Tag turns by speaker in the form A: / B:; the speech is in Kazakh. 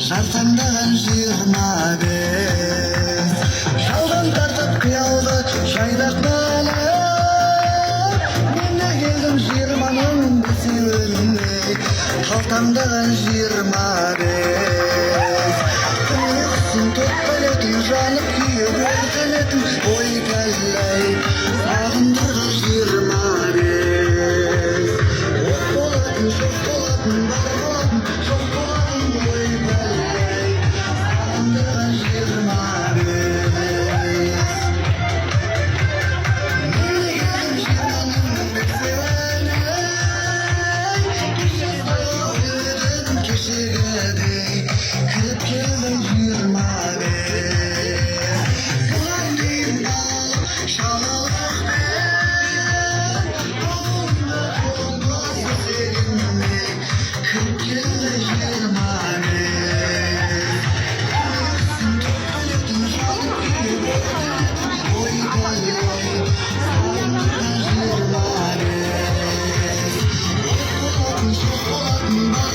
A: жасаңдаған 25 жалған тартып қиялды жайдақ бала мен де келдім 20-ның бесеуіне қалтамдаған 25 ұйқысын тоқталетін жанып күйіп өртенетін ой кәлләй сағындырған 25 от болатын жоқ болатын бар болатын жоқ болатын ой кәлләй сағындырған 25 кешегідей кіріп келдің 25 бұған дейін алып шалалықпен қолыңда қолбас есегіне кіріп келді 25 тоқталетін жанып күйіп өртенетін ой кәлләй сағындырған 25 от болатын жоқ болатын бар